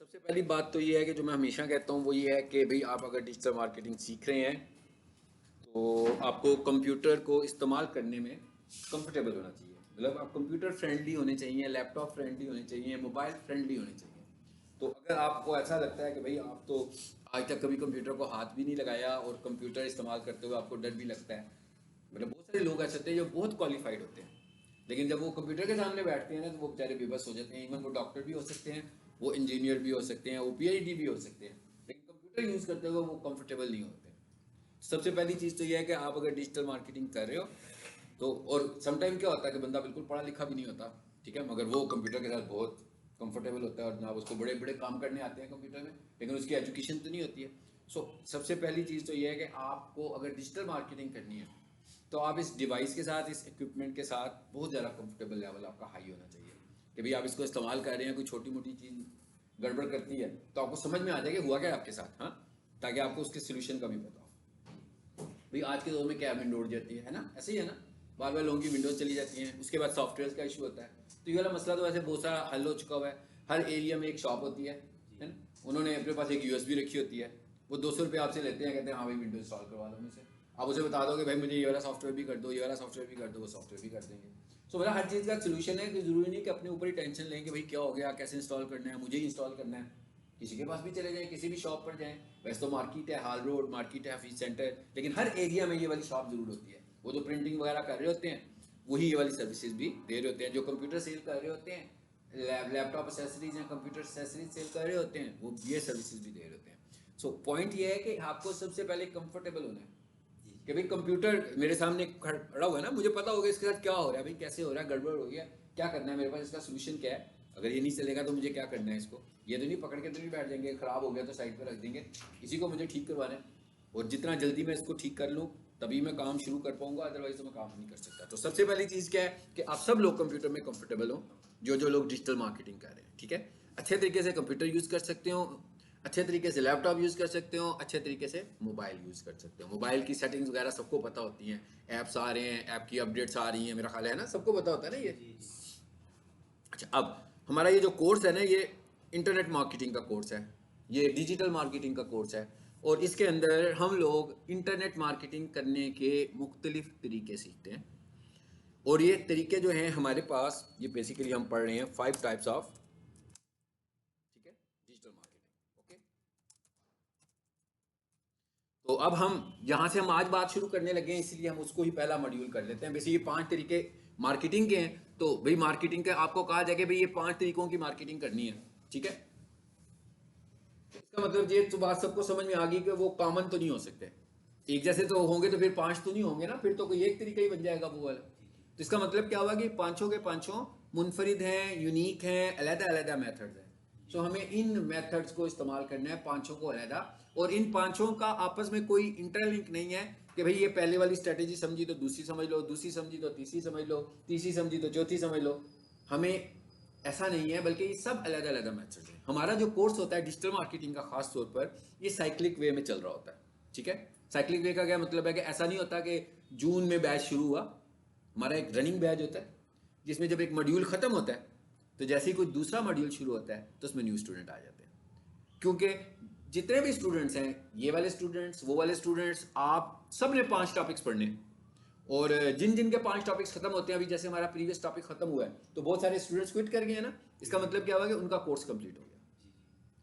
सबसे पहली बात तो ये है कि जो मैं हमेशा कहता हूँ वो ये है कि भाई आप अगर डिजिटल मार्केटिंग सीख रहे हैं तो आपको कंप्यूटर को इस्तेमाल करने में कंफर्टेबल होना चाहिए। मतलब आप कंप्यूटर फ्रेंडली होने चाहिए, लैपटॉप फ्रेंडली होने चाहिए, मोबाइल फ्रेंडली होने चाहिए। तो अगर आपको ऐसा लगता है कि भाई आप तो आज तक कभी कंप्यूटर को हाथ भी नहीं लगाया और कंप्यूटर इस्तेमाल करते हुए आपको डर भी लगता है, मतलब बहुत सारे लोग ऐसे होते हैं जो बहुत क्वालिफाइड होते हैं, लेकिन जब वो कंप्यूटर के सामने बैठते हैं ना तो वो बेचारे बेबस हो जाते हैं। इवन वो डॉक्टर भी हो सकते हैं, वो इंजीनियर भी हो सकते हैं, वो पीएचडी भी हो सकते हैं, लेकिन कंप्यूटर यूज़ करते हुए वो कंफर्टेबल नहीं होते। सबसे पहली चीज़ तो ये है कि आप अगर डिजिटल मार्केटिंग कर रहे हो तो, और समटाइम क्या होता है कि बंदा बिल्कुल पढ़ा लिखा भी नहीं होता, ठीक है, मगर वो कंप्यूटर के साथ बहुत कंफर्टेबल होता है और जनाब उसको बड़े बड़े काम करने आते हैं कंप्यूटर में, लेकिन उसकी एजुकेशन तो नहीं होती है। सो सबसे पहली चीज़ तो ये है कि आपको अगर डिजिटल मार्केटिंग करनी है तो आप इस डिवाइस के साथ, इस इक्विपमेंट के साथ बहुत ज़्यादा कंफर्टेबल लेवल आपका हाई होना चाहिए कि भाई आप इसको इस्तेमाल कर रहे हैं, कोई छोटी मोटी चीज़ गड़बड़ करती है तो आपको समझ में आ जाएगा हुआ क्या आपके साथ, हाँ, ताकि आपको उसके सोल्यूशन का भी पता हो। भाई आज के दौर में क्या विंडो उड़ जाती है ना, ऐसे ही है ना, बार बार लोगों की विंडोज चली जाती हैं, उसके बाद सॉफ्टवेयर का इशू होता है। तो ये वाला मसला तो वैसे बहुत सारा हल हो चुका हुआ है। हर एरिया में एक शॉप होती है ना, उन्होंने अपने पास एक यूएसबी रखी होती है, वो 200 रुपये आपसे लेते हैं, कहते हैं हाँ भाई विंडोज इंस्टॉल करवा लो मुझसे। आप उसे बता दो कि भाई मुझे ये वाला सॉफ्टवेयर भी कर दो, ये वाला सॉफ्टवेयर भी कर दो, वो सॉफ्टवेयर भी कर देंगे। सो मेरा हर चीज़ का सोल्यूशन है कि ज़रूरी नहीं कि अपने ऊपर ही टेंशन लें कि भाई क्या हो गया, कैसे इंस्टॉल करना है, मुझे ही इंस्टॉल करना है। किसी के पास भी चले जाएं, किसी भी शॉप पर जाएं। वैसे तो मार्केट है, हाल रोड मार्केट है, हफीज सेंटर, लेकिन हर एरिया में ये वाली शॉप जरूर होती है। वो जो प्रिंटिंग वगैरह कर रहे होते हैं वही ये वाली सर्विसेज भी दे रहे होते हैं। जो कंप्यूटर सेल कर रहे होते हैं, लैपटॉप एसेसरीज या कंप्यूटर एसेसरीज सेल कर रहे होते हैं, वो ये सर्विसेज भी दे रहे होते हैं। सो पॉइंट ये है कि आपको सबसे पहले कंफर्टेबल होना है कि भाई कंप्यूटर मेरे सामने खड़ा हुआ है ना, मुझे पता होगा इसके साथ क्या हो रहा है, भाई कैसे हो रहा है, गड़बड़ हो गया, क्या करना है, मेरे पास इसका सोल्यूशन क्या है, अगर ये नहीं चलेगा तो मुझे क्या करना है इसको। ये तो नहीं पकड़ के तो नहीं बैठ जाएंगे, खराब हो गया तो साइड पर रख देंगे, इसी को मुझे ठीक करवाना है और जितना जल्दी मैं इसको ठीक कर लूँ तभी मैं काम शुरू कर पाऊंगा, अदरवाइज तो मैं काम नहीं कर सकता। तो सबसे पहली चीज़ क्या है कि आप सब लोग कंप्यूटर में कंफर्टेबल हो, जो लोग डिजिटल मार्केटिंग कर रहे हैं, ठीक है। अच्छे तरीके से कंप्यूटर यूज़ कर सकते हो, अच्छे तरीके से लैपटॉप यूज़ कर सकते हो, अच्छे तरीके से मोबाइल यूज़ कर सकते हो। मोबाइल की सेटिंग्स वगैरह सबको पता होती हैं, ऐप्स आ रहे हैं, ऐप की अपडेट्स आ रही हैं, मेरा ख्याल है ना सबको पता होता है ना ये। अच्छा, अब हमारा ये जो कोर्स है ना, ये इंटरनेट मार्केटिंग का कोर्स है, ये डिजिटल मार्केटिंग का कोर्स है, और इसके अंदर हम लोग इंटरनेट मार्केटिंग करने के मुख्तलिफ तरीके सीखते हैं। और ये तरीके जो हैं हमारे पास, ये बेसिकली हम पढ़ रहे हैं 5 टाइप्स ऑफ, ठीक है, डिजिटल मार्केटिंग। ओके, तो अब हम यहाँ से हम आज बात शुरू करने लगे हैं, इसलिए हम उसको ही पहला मॉड्यूल कर लेते हैं। वैसे ये 5 तरीके मार्केटिंग के हैं, तो भाई मार्केटिंग का आपको कहा जाए कि भाई ये 5 तरीकों की मार्केटिंग करनी है, ठीक है। इसका मतलब ये तो बात सबको समझ में आ गई कि वो कॉमन तो नहीं हो सकते, एक जैसे तो होंगे तो फिर 5 तो नहीं होंगे ना, फिर तो कोई एक तरीका ही बन जाएगा वो वाला। तो इसका मतलब क्या हुआ कि पांचों के पांचों मुनफरिद हैं, यूनिक हैं, अलग अलग मेथड्स हैं। सो हमें इन मेथड्स को इस्तेमाल करना है, पांचों को अलग, और इन पांचों का आपस में कोई इंटरलिंक नहीं है कि भाई ये पहले वाली स्ट्रेटेजी समझी तो दूसरी समझ लो, दूसरी समझी तो तीसरी समझ लो, तीसरी समझी तो चौथी समझ लो। हमें ऐसा नहीं है, बल्कि ये सब अलग अलग मेथड है। हमारा जो कोर्स होता है डिजिटल मार्केटिंग का खास तौर पर, ये साइक्लिक वे में चल रहा होता है, ठीक है। साइक्लिक वे का क्या मतलब है कि ऐसा नहीं होता कि जून में बैच शुरू हुआ, हमारा एक रनिंग बैच होता है जिसमें जब एक मॉड्यूल खत्म होता है तो जैसे ही कोई दूसरा मॉड्यूल शुरू होता है तो उसमें न्यू स्टूडेंट आ जाते हैं। क्योंकि जितने भी स्टूडेंट्स हैं, ये वाले स्टूडेंट्स, वो वाले स्टूडेंट्स, आप सब ने 5 टॉपिक्स पढ़ने, और जिन जिन के 5 टॉपिक्स खत्म होते हैं, अभी जैसे हमारा प्रीवियस टॉपिक खत्म हुआ है तो बहुत सारे स्टूडेंट्स क्विट कर गए हैं ना, इसका मतलब क्या हुआ कि उनका कोर्स कंप्लीट हो गया।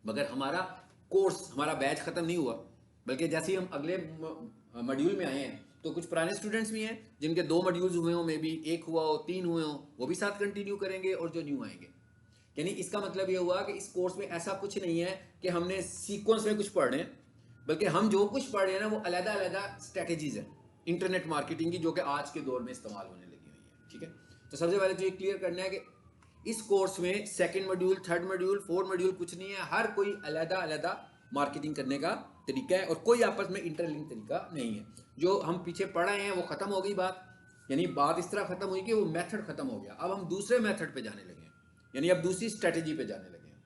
मगर हमारा कोर्स, हमारा बैच खत्म नहीं हुआ, बल्कि जैसे ही हम अगले मॉड्यूल में आए हैं तो कुछ पुराने स्टूडेंट्स भी हैं जिनके 2 मॉड्यूल्स हुए हो, मे बी 1 हुआ हो, 3 हुए हो, वो भी साथ कंटिन्यू करेंगे, और जो न्यू आएंगे। यानी इसका मतलब ये हुआ कि इस कोर्स में ऐसा कुछ नहीं है कि हमने सीक्वेंस में कुछ पढ़ रहे हैं, बल्कि हम जो कुछ पढ़ रहे हैं ना वो अलग अलग स्ट्रेटेजीज है इंटरनेट मार्केटिंग की, जो कि आज के दौर में इस्तेमाल होने लगी हुई है, ठीक है। तो सबसे पहले तो ये क्लियर करना है कि इस कोर्स में second module, third module, fourth module कुछ नहीं है, हर कोई अलग अलग मार्केटिंग करने का तरीका है, और कोई आपस में इंटरलिंक तरीका नहीं है। जो हम पीछे पढ़ रहे हैं वो खत्म हो गई बात, यानी बात इस तरह खत्म हुई कि वो मेथड खत्म हो गया, अब हम दूसरे मेथड पे जाने लगे हैं, यानी अब दूसरी स्ट्रेटेजी पे जाने लगे हैं।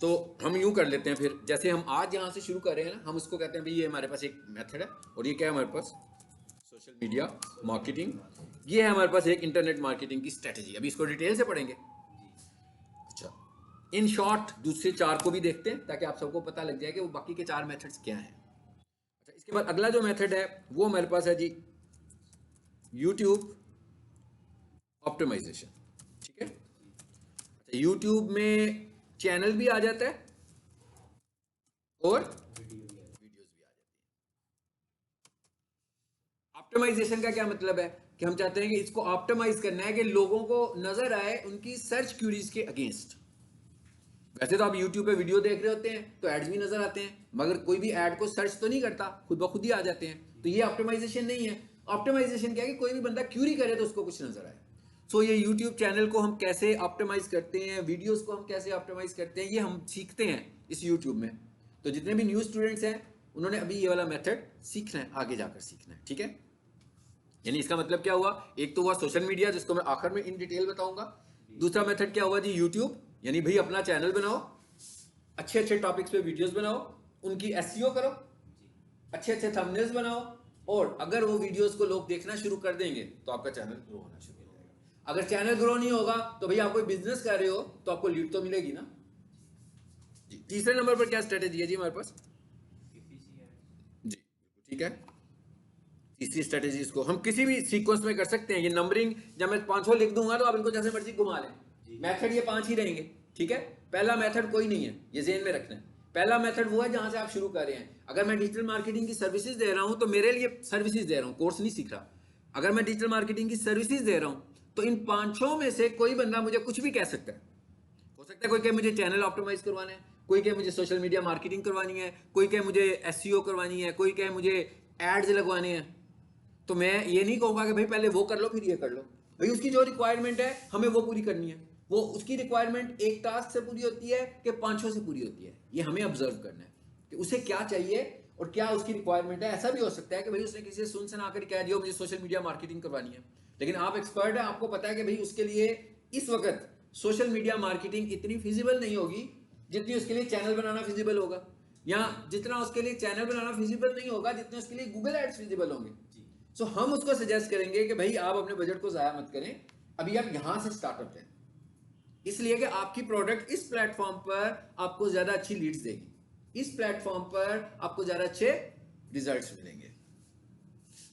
तो हम यूं कर लेते हैं फिर, जैसे हम आज यहाँ से शुरू कर रहे हैं ना, हम उसको कहते हैं भाई ये हमारे पास एक मेथड है, और ये क्या है हमारे पास, सोशल मीडिया मार्केटिंग, ये है हमारे पास एक इंटरनेट मार्केटिंग की स्ट्रेटेजी। अभी इसको डिटेल से पढ़ेंगे। अच्छा, इन शॉर्ट दूसरे 4 को भी देखते हैं ताकि आप सबको पता लग जाए कि वो बाकी के 4 मेथड्स क्या हैं। अच्छा, इसके बाद अगला जो मेथड है वो हमारे पास है जी यूट्यूब ऑप्टिमाइजेशन। ठीक है, अच्छा यूट्यूब में चैनल भी आ जाता है और वीडियोस भी आ जाती है। ऑप्टिमाइजेशन का क्या मतलब है कि हम चाहते हैं कि इसको ऑप्टिमाइज करना है कि लोगों को नजर आए उनकी सर्च क्यूरीज के अगेंस्ट। वैसे तो आप YouTube पे वीडियो देख रहे होते हैं तो एड्स भी नजर आते हैं, मगर कोई भी ऐड को सर्च तो नहीं करता, खुद ब खुद ही आ जाते हैं। तो ये ऑप्टिमाइजेशन नहीं है। ऑप्टिमाइजेशन क्या है कि कोई भी बंदा क्यूरी करे तो उसको कुछ नजर आए। सो ये YouTube चैनल को हम कैसे ऑप्टिमाइज करते हैं, वीडियोस को हम कैसे ऑप्टिमाइज करते हैं, ये हम सीखते हैं इस YouTube में। तो जितने भी न्यू स्टूडेंट्स हैं उन्होंने अभी ये वाला मेथड सीखना है, आगे जाकर सीखना है। ठीक है, यानी इसका मतलब क्या हुआ, एक तो हुआ सोशल मीडिया जिसको मैं आखिर में इन डिटेल बताऊंगा। दूसरा मेथड क्या हुआ जी यूट्यूब, यानी भाई अपना चैनल बनाओ, अच्छे अच्छे टॉपिक्स पे वीडियोस बनाओ, उनकी एसईओ करो, अच्छे अच्छे थंबनेल्स बनाओ, और अगर वो वीडियोस को लोग देखना शुरू कर देंगे तो आपका चैनल ग्रो होना शुरू हो जाएगा। अगर चैनल ग्रो नहीं होगा तो भैया आप कोई बिजनेस कर रहे हो तो आपको लीड तो मिलेगी ना जी। तीसरे नंबर पर क्या स्ट्रेटेजी है जी हमारे पास जी, ठीक है। तीसरी स्ट्रेटेजीज को हम किसी भी सीक्वेंस में कर सकते हैं। ये नंबरिंग जब मैं 500 लिख दूंगा तो आप इनको जैसे मर्जी घुमा लें, मेथड ये 5 ही रहेंगे। ठीक है, पहला मेथड कोई नहीं है, ये ज़हन में रखना है। पहला मेथड वो है जहां से आप शुरू कर रहे हैं। अगर मैं डिजिटल मार्केटिंग की सर्विसेज दे रहा हूं तो मेरे लिए सर्विसेज दे रहा हूं, कोर्स नहीं सीख रहा। अगर मैं डिजिटल मार्केटिंग की सर्विसेज दे रहा हूं तो इन 500 में से कोई बंदा मुझे कुछ भी कह सकता है। हो सकता है कोई कहे मुझे चैनल ऑप्टिमाइज करवाना है, कोई कहे मुझे सोशल मीडिया मार्केटिंग करवानी है, कोई कहे मुझे एसईओ करवानी है, कोई कहे मुझे एड्स लगवाने हैं। तो मैं ये नहीं कहूंगा कि भाई पहले वो कर लो फिर ये कर लो। भाई उसकी जो रिक्वायरमेंट है हमें वो पूरी करनी है। वो उसकी रिक्वायरमेंट एक टास्क से पूरी होती है कि 500 से पूरी होती है, ये हमें ऑब्जर्व करना है कि उसे क्या चाहिए और क्या उसकी रिक्वायरमेंट है। ऐसा भी हो सकता है कि भाई उसने किसी से सुन सुना कर कह दिया मुझे सोशल मीडिया मार्केटिंग करवानी है, लेकिन आप एक्सपर्ट है, आपको पता है कि भाई उसके लिए इस वक्त सोशल मीडिया मार्केटिंग इतनी फिजिबल नहीं होगी जितनी उसके लिए चैनल बनाना फिजिबल होगा, या जितना उसके लिए चैनल बनाना फिजिबल नहीं होगा जितने उसके लिए गूगल एड्स फिजिबल होंगे। सो हम उसको सजेस्ट करेंगे कि भाई आप अपने बजट को ज़ाया मत करें, अभी आप यहां से स्टार्टअप करें, इसलिए कि आपकी प्रोडक्ट इस प्लेटफॉर्म पर आपको ज़्यादा अच्छी लीड्स देगी, इस प्लेटफॉर्म पर आपको ज़्यादा अच्छे रिजल्ट्स मिलेंगे।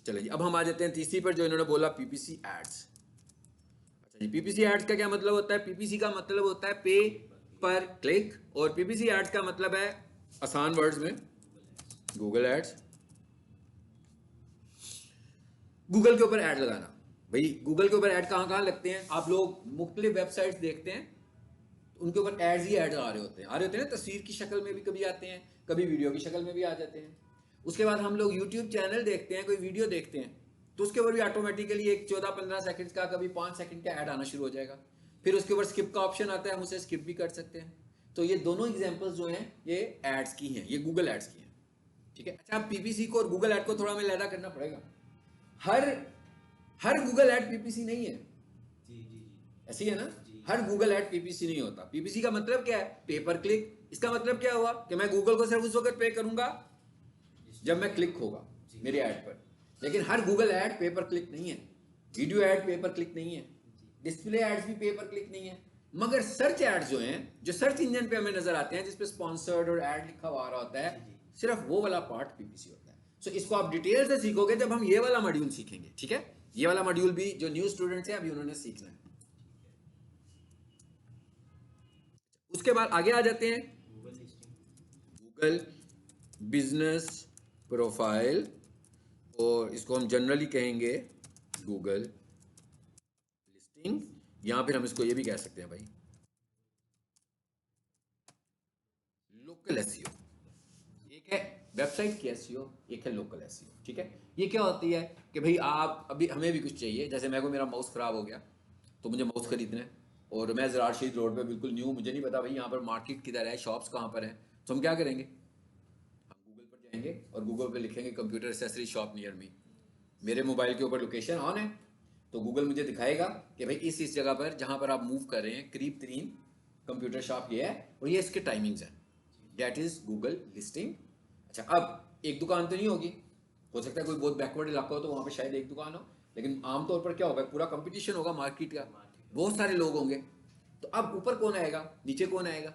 चलिए जी, अब हम आ जाते हैं तीसरी पर जो इन्होंने बोला पीपीसी एड्स। अच्छा जी, पीपीसी एड्स का क्या मतलब होता है? पीपीसी का मतलब होता है पे पर क्लिक, और पीपीसी एड्स का मतलब है आसान वर्ड्स में गूगल एड्स। गूगल के ऊपर ऐड लगाना। भाई गूगल के ऊपर ऐड कहाँ कहाँ लगते हैं? आप लोग मुख्तलिफ वेबसाइट्स देखते हैं, उनके ऊपर एड्स ही एड्स आ रहे होते हैं ना, तस्वीर की शक्ल में भी कभी आते हैं, कभी वीडियो की शक्ल में भी आ जाते हैं। उसके बाद हम लोग यूट्यूब चैनल देखते हैं, कोई वीडियो देखते हैं, तो उसके ऊपर भी ऑटोमेटिकली एक 14-15 सेकंड का, कभी 5 सेकंड का ऐड आना शुरू हो जाएगा। फिर उसके ऊपर स्किप का ऑप्शन आता है, हम उसे स्किप भी कर सकते हैं। तो ये दोनों एग्जाम्पल्स जो हैं ये एड्स की हैं, ये गूगल एड्स की हैं। ठीक है, अच्छा पीपीसी को और गूगल एड को थोड़ा हमें लैदा करना पड़ेगा। हर हर गूगल एड पीपीसी नहीं है जी, ऐसी है ना, हर गूगल एड पीपीसी नहीं होता। पीपीसी का मतलब क्या है? पे पर क्लिक। इसका मतलब क्या हुआ कि मैं गूगल को सिर्फ उस वक्त पे करूंगा जब मैं क्लिक होगा मेरे ऐड पर, लेकिन हर गूगल ऐड पे पर क्लिक नहीं है, वीडियो ऐड पे पर क्लिक नहीं है, डिस्प्ले एड्स भी पे पर क्लिक नहीं है। मगर सर्च एड्स जो हैं, जो सर्च इंजन पे हमें नजर आते हैं जिसपे स्पॉन्सर्ड और एड लिखा हुआ आ रहा होता है, सिर्फ वो वाला पार्ट पीपीसी होता है। सो इसको आप डिटेल से सीखोगे जब हम ये वाला मॉड्यूल सीखेंगे। ठीक है, ये वाला मॉड्यूल भी जो न्यू स्टूडेंट्स हैं अभी उन्होंने सीखना है। उसके बाद आगे आ जाते हैं गूगल बिजनेस प्रोफाइल, और इसको हम जनरली कहेंगे गूगल लिस्टिंग, या फिर हम इसको ये भी कह सकते हैं भाई लोकल एसईओ। एक है वेबसाइट की एसईओ, एक है लोकल एसईओ। ठीक है, ये क्या होती है कि भाई आप अभी हमें भी कुछ चाहिए, जैसे मेरे को मेरा माउस खराब हो गया तो मुझे माउस खरीदना है, और मैं ज़रार शहीद रोड पे बिल्कुल न्यू, मुझे नहीं पता भाई यहाँ पर मार्केट किधर है, शॉप्स कहाँ पर हैं। तो हम क्या करेंगे, हम गूगल पर जाएंगे और गूगल पर लिखेंगे computer accessory shop near me. मेरे मोबाइल के ऊपर लोकेशन ऑन है तो गूगल मुझे दिखाएगा कि भाई इस जगह पर जहाँ पर आप मूव कर रहे हैं करीब तरीन कंप्यूटर शॉप ये है और ये इसके टाइमिंग्स हैं। That is Google listing. अच्छा, अब एक दुकान तो नहीं होगी, हो सकता है कोई बहुत बैकवर्ड इलाका हो तो वहाँ पे शायद एक दुकान हो, लेकिन आमतौर पर क्या होगा, पूरा कंपटीशन होगा मार्केट का, बहुत सारे लोग होंगे। तो अब ऊपर कौन आएगा, नीचे कौन आएगा,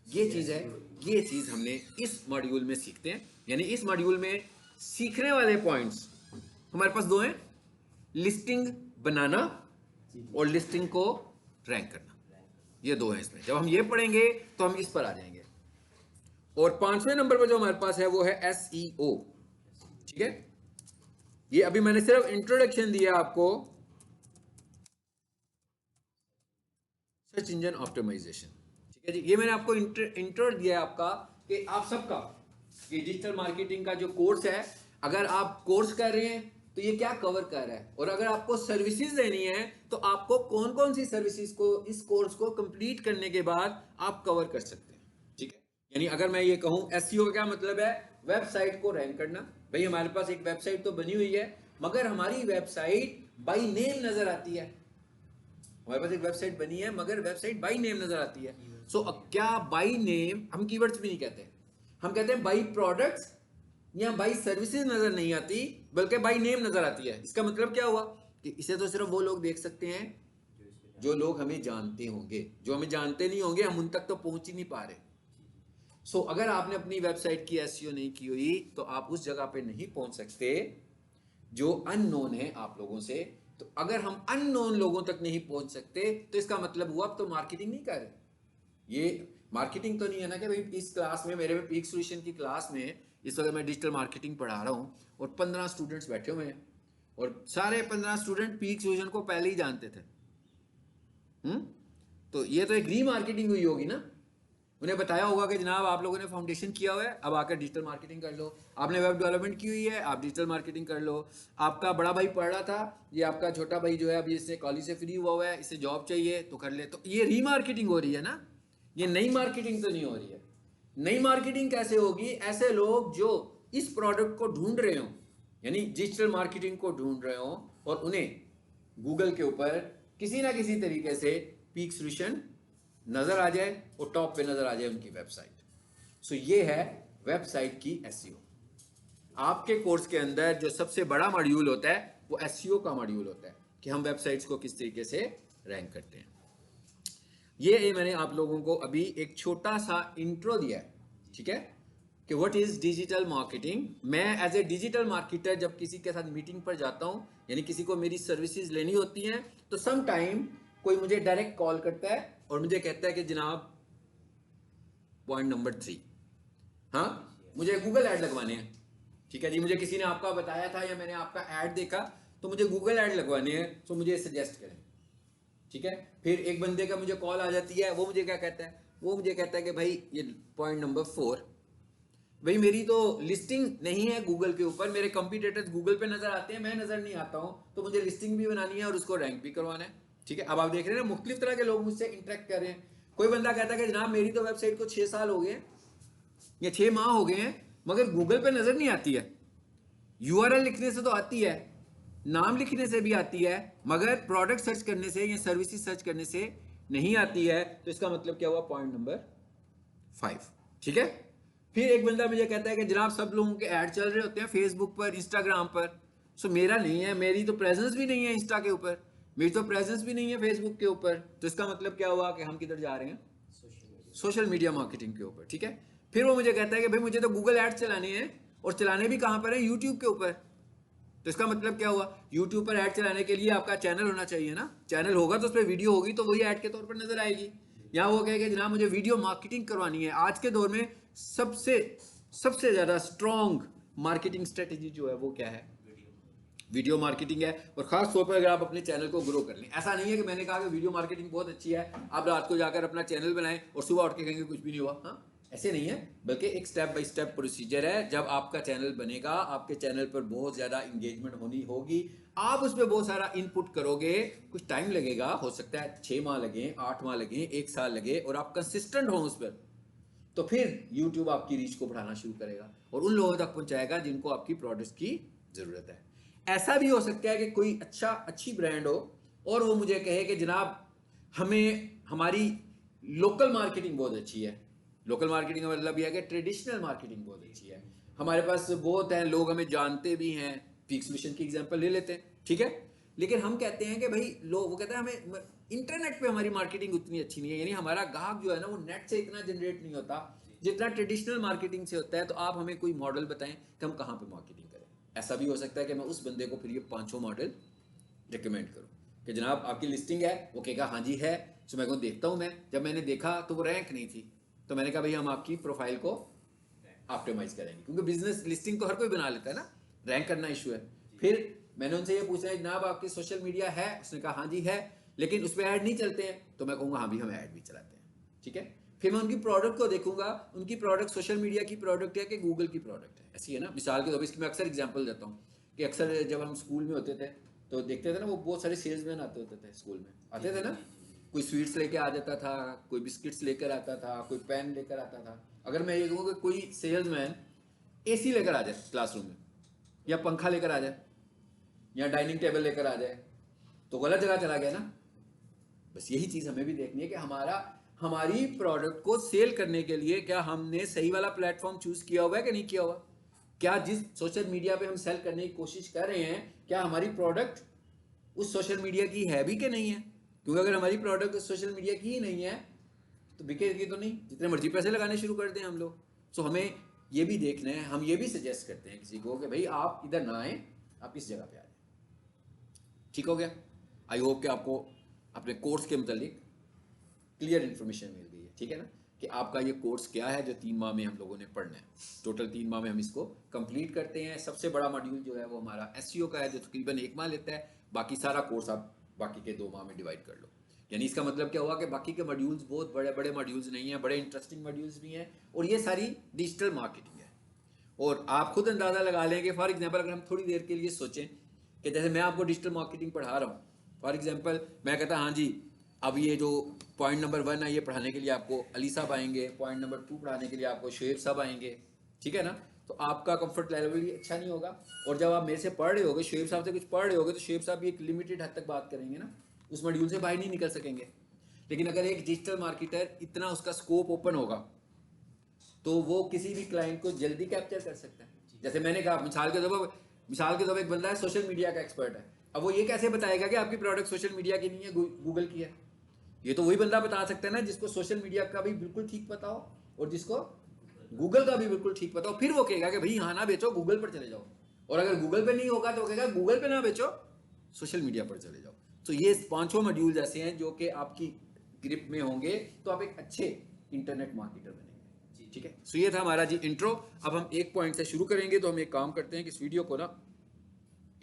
ये चीज़ है। ये चीज़ हमने इस मॉड्यूल में सीखते हैं। यानी इस मॉड्यूल में सीखने वाले पॉइंट्स हमारे पास दो हैं, लिस्टिंग बनाना और लिस्टिंग को रैंक करना, ये दो हैं इसमें। जब हम ये पढ़ेंगे तो हम इस पर आ जाएंगे। और 5वें नंबर पर जो हमारे पास है वो है SEO। ठीक है, ये अभी मैंने सिर्फ इंट्रोडक्शन दिया आपको, सर्च इंजन ऑप्टिमाइजेशन। ठीक है जी, ये मैंने आपको इंट्रो दिया है आपका कि आप सबका ये डिजिटल मार्केटिंग का जो कोर्स है, अगर आप कोर्स कर रहे हैं तो ये क्या कवर कर रहा है, और अगर आपको सर्विसेज देनी है तो आपको कौन कौन सी सर्विसेज को इस कोर्स को कंप्लीट करने के बाद आप कवर कर सकते हैं। ठीक है, यानी अगर मैं ये कहूं एसईओ का क्या मतलब है, वेबसाइट को रैंक करना। भाई हमारे पास एक वेबसाइट तो बनी हुई है मगर हमारी वेबसाइट बाई नेम नजर आती है, हमारे पास एक वेबसाइट बनी है मगर वेबसाइट बाई नेम नजर आती है। सो क्या बाई नेम, हम कीवर्ड्स भी नहीं कहते, हम कहते हैं बाई प्रोडक्ट्स या बाई सर्विसेज नजर नहीं आती बल्कि बाई नेम नजर आती है। इसका मतलब क्या हुआ कि इसे तो सिर्फ वो लोग देख सकते हैं जो लोग हमें जानते होंगे, जो हमें जानते नहीं होंगे हम उन तक तो पहुंच ही नहीं पा रहे। सो अगर आपने अपनी वेबसाइट की एसईओ नहीं की हुई तो आप उस जगह पे नहीं पहुंच सकते जो अननोन है आप लोगों से। तो अगर हम अननोन लोगों तक नहीं पहुंच सकते तो इसका मतलब हुआ अब तो मार्केटिंग नहीं कर रहे। ये मार्केटिंग तो नहीं है ना कि भाई इस क्लास में मेरे में पीक सॉल्यूशन की क्लास में इस वक्त मैं डिजिटल मार्केटिंग पढ़ा रहा हूँ और 15 स्टूडेंट्स बैठे हुए हैं और सारे 15 स्टूडेंट पीक सॉल्यूशन को पहले ही जानते थे। तो ये तो एक री मार्केटिंग हुई होगी ना, उन्हें बताया होगा कि जनाब आप लोगों ने फाउंडेशन किया हुआ है, अब आकर डिजिटल मार्केटिंग कर लो। आपने वेब डेवलपमेंट की हुई है, आप डिजिटल मार्केटिंग कर लो। आपका बड़ा भाई पढ़ रहा था, ये आपका छोटा भाई जो है अभी इससे कॉलेज से फ्री हुआ हुआ है, इसे जॉब चाहिए तो कर ले। तो ये री मार्केटिंग हो रही है ना, ये नई मार्केटिंग तो नहीं हो रही है। नई मार्केटिंग कैसे होगी, ऐसे लोग जो इस प्रोडक्ट को ढूंढ रहे हो, यानी डिजिटल मार्केटिंग को ढूंढ रहे हो और उन्हें गूगल के ऊपर किसी ना किसी तरीके से पीक सॉल्यूशन नजर आ जाए और टॉप पे नजर आ जाए उनकी वेबसाइट। सो ये है वेबसाइट की एसईओ। आपके कोर्स के अंदर जो सबसे बड़ा मॉड्यूल होता है वो एसईओ का मॉड्यूल होता है कि हम वेबसाइट्स को किस तरीके से रैंक करते हैं। ये मैंने आप लोगों को अभी एक छोटा सा इंट्रो दिया है, ठीक है, कि व्हाट इज डिजिटल मार्केटिंग। मैं एज ए डिजिटल मार्केटर जब किसी के साथ मीटिंग पर जाता हूं, यानी किसी को मेरी सर्विसेज लेनी होती हैं, तो सम टाइम कोई मुझे डायरेक्ट कॉल करता है और मुझे कहता है कि जनाब पॉइंट नंबर 3, हाँ मुझे गूगल ऐड लगवाने हैं। ठीक है जी, मुझे किसी ने आपका बताया था या मैंने आपका ऐड देखा तो मुझे गूगल ऐड लगवाने हैं, तो मुझे सजेस्ट करें। ठीक है, फिर एक बंदे का मुझे कॉल आ जाती है, वो मुझे क्या कहता है, वो मुझे कहता है कि भाई ये पॉइंट नंबर 4, भाई मेरी तो लिस्टिंग नहीं है गूगल के ऊपर, मेरे कंपटीटर्स गूगल पे नजर आते हैं, मैं नजर नहीं आता हूं, तो मुझे लिस्टिंग भी बनानी है और उसको रैंक भी करवाना है। ठीक है, अब आप देख रहे हैं ना मुख्तलिफ तरह के लोग मुझसे इंटरेक्ट कर रहे हैं। कोई बंदा कहता है कि जनाब मेरी तो वेबसाइट को 6 साल हो गए या 6 माह हो गए हैं मगर गूगल पे नजर नहीं आती है। यूआरएल लिखने से तो आती है, नाम लिखने से भी आती है, मगर प्रोडक्ट सर्च करने से या सर्विसेज सर्च करने से नहीं आती है। तो इसका मतलब क्या हुआ, पॉइंट नंबर 5। ठीक है, फिर एक बंदा मुझे कहता है कि जनाब सब लोगों के ऐड चल रहे होते हैं फेसबुक पर, इंस्टाग्राम पर, सो मेरा नहीं है, मेरी तो प्रेजेंस भी नहीं है इंस्टा के ऊपर, मेरी तो प्रेजेंस भी नहीं है फेसबुक के ऊपर। तो इसका मतलब क्या हुआ कि हम किधर जा रहे हैं, सोशल मीडिया मार्केटिंग के ऊपर। ठीक है, फिर वो मुझे कहता है कि भाई मुझे तो गूगल ऐड चलाने हैं और चलाने भी कहां पर है, यूट्यूब के ऊपर। तो इसका मतलब क्या हुआ, यूट्यूब पर ऐड चलाने के लिए आपका चैनल होना चाहिए ना, चैनल होगा तो उस पर वीडियो होगी तो वही ऐड के तौर पर नजर आएगी। या वो कहेगा जनाब मुझे वीडियो मार्केटिंग करवानी है। आज के दौर में सबसे ज्यादा स्ट्रॉन्ग मार्केटिंग स्ट्रेटेजी जो है वो क्या है, वीडियो मार्केटिंग है। और खास तौर पर अगर आप अपने चैनल को ग्रो कर लें, ऐसा नहीं है कि मैंने कहा कि वीडियो मार्केटिंग बहुत अच्छी है, आप रात को जाकर अपना चैनल बनाएं और सुबह उठ के कहेंगे कुछ भी नहीं हुआ, हाँ ऐसे नहीं है, बल्कि एक स्टेप बाय स्टेप प्रोसीजर है। जब आपका चैनल बनेगा, आपके चैनल पर बहुत ज्यादा इंगेजमेंट होनी होगी, आप उस पर बहुत सारा इनपुट करोगे, कुछ टाइम लगेगा, हो सकता है 6 माह लगे, 8 माह लगे, 1 साल लगे, और आप कंसिस्टेंट हो उस पर, तो फिर YouTube आपकी रीच को बढ़ाना शुरू करेगा और उन लोगों तक पहुंचाएगा जिनको आपकी प्रोडक्ट्स की जरूरत है। ऐसा भी हो सकता है कि कोई अच्छी ब्रांड हो और वो मुझे कहे कि जनाब हमें हमारी लोकल मार्केटिंग बहुत अच्छी है। लोकल मार्केटिंग का मतलब यह है कि ट्रेडिशनल मार्केटिंग बहुत अच्छी है, हमारे पास बहुत हैं लोग, हमें जानते भी हैं। पीक सॉल्यूशन की एग्जांपल ले लेते हैं, ठीक है। लेकिन हम कहते हैं कि भाई लोग, वो कहते हैं हमें इंटरनेट पे हमारी मार्केटिंग उतनी अच्छी नहीं है, यानी हमारा ग्राहक जो है ना वो नेट से इतना जनरेट नहीं होता जितना ट्रेडिशनल मार्केटिंग से होता है। तो आप हमें कोई मॉडल बताएं कि हम कहाँ पे मार्केटिंग करें। ऐसा भी हो सकता है कि मैं उस बंदे को फिर ये 5 मॉडल रिकमेंड करूँ कि जनाब आपकी लिस्टिंग है, वो कहेगा हाँ जी है। सो मैं को देखता हूँ, मैं जब मैंने देखा तो वो रैंक नहीं थी, तो मैंने कहा भाई हम आपकी प्रोफाइल को ऑप्टिमाइज करेंगे, क्योंकि बिजनेस लिस्टिंग तो हर कोई बना लेता है ना, रैंक करना इशू है। फिर मैंने उनसे ये पूछा है जनाब आपकी सोशल मीडिया है, उसने कहा हाँ जी है, लेकिन उस पर ऐड नहीं चलते हैं, तो मैं कहूँगा हाँ भी हम ऐड भी चलाते हैं, ठीक है। फिर मैं उनकी प्रोडक्ट को देखूंगा, उनकी प्रोडक्ट सोशल मीडिया की प्रोडक्ट है कि गूगल की प्रोडक्ट है, ऐसी है ना। मिसाल के तौर पर इसकी मैं अक्सर एग्जांपल देता हूँ कि अक्सर जब हम स्कूल में होते थे तो देखते थे ना, वो बहुत सारे सेल्समैन आते होते थे स्कूल में, आते थे ना, कोई स्वीट्स लेके आ जाता था, कोई बिस्किट्स लेकर आता था, कोई पेन लेकर आता था। अगर मैं ये कहूँ कि कोई सेल्समैन एसी लेकर आ जाए क्लासरूम में, या पंखा लेकर आ जाए, या डाइनिंग टेबल लेकर आ जाए, तो गलत जगह चला गया ना। बस यही चीज हमें भी देखनी है कि हमारी प्रोडक्ट को सेल करने के लिए क्या हमने सही वाला प्लेटफॉर्म चूज किया हुआ है कि नहीं किया हुआ। क्या जिस सोशल मीडिया पे हम सेल करने की कोशिश कर रहे हैं, क्या हमारी प्रोडक्ट उस सोशल मीडिया की है भी कि नहीं है। क्योंकि अगर हमारी प्रोडक्ट सोशल मीडिया की ही नहीं है तो बिकेगी तो नहीं, जितने मर्जी पैसे लगाने शुरू कर दें हम लोग। सो हमें ये भी देखना है, हम ये भी सजेस्ट करते हैं किसी को कि भाई आप इधर ना आए, आप इस जगह पे आ जाए। ठीक हो गया। आई होप कि आपको अपने कोर्स के मतलब क्लियर इन्फॉर्मेशन मिल गई है, ठीक है ना, कि आपका ये कोर्स क्या है जो 3 माह में हम लोगों ने पढ़ना है। टोटल 3 माह में हम इसको कंप्लीट करते हैं। सबसे बड़ा मॉड्यूल जो है वो हमारा एसईओ का है, जो तकरीबन 1 माह लेता है। बाकी सारा कोर्स आप बाकी के 2 माह में डिवाइड कर लो। यानी इसका मतलब क्या हुआ कि बाकी के मॉड्यूल्स बहुत बड़े बड़े मॉड्यूल्स नहीं हैं, बड़े इंटरेस्टिंग मॉड्यूल्स भी हैं, और ये सारी डिजिटल मार्केटिंग है। और आप खुद अंदाज़ा लगा लें कि फॉर एग्जाम्पल अगर हम थोड़ी देर के लिए सोचें कि जैसे मैं आपको डिजिटल मार्केटिंग पढ़ा रहा हूँ, फॉर एग्जाम्पल मैं कहता हाँ जी अब ये जो पॉइंट नंबर 1 है ये पढ़ाने के लिए आपको अली साहब आएंगे, पॉइंट नंबर 2 पढ़ाने के लिए आपको शुएब साहब आएंगे, ठीक है ना। तो आपका कंफर्ट लेवल भी अच्छा नहीं होगा। और जब आप मेरे से पढ़ रहे होगे, शुएब साहब से कुछ पढ़ रहे होगे, तो शुएब साहब भी एक लिमिटेड हद तक बात करेंगे ना, उस मॉड्यूल से बाहर नहीं निकल सकेंगे। लेकिन अगर एक डिजिटल मार्केटर इतना उसका स्कोप ओपन होगा तो वो किसी भी क्लाइंट को जल्दी कैप्चर कर सकता है। जैसे मैंने कहा मिसाल के तौर पर एक बंदा है सोशल मीडिया का एक्सपर्ट है, अब वो ये कैसे बताएगा कि आपकी प्रोडक्ट सोशल मीडिया की नहीं है, गूगल की है। ये तो वही बंदा बता सकता है ना जिसको सोशल मीडिया का भी बिल्कुल ठीक पता हो और जिसको गूगल का भी बिल्कुल ठीक पता हो। फिर वो कहेगा कि भाई यहाँ ना बेचो, गूगल पर चले जाओ। और अगर गूगल पे नहीं होगा तो वो कहेगा गूगल पे ना बेचो, सोशल मीडिया पर चले जाओ। तो ये 5 मॉड्यूल्स ऐसे हैं जो कि आपकी ग्रिप में होंगे तो आप एक अच्छे इंटरनेट मार्केटर बनेंगे, ठीक है। सो ये था हमारा जी इंट्रो। अब हम एक पॉइंट से शुरू करेंगे, तो हम एक काम करते हैं कि इस वीडियो को ना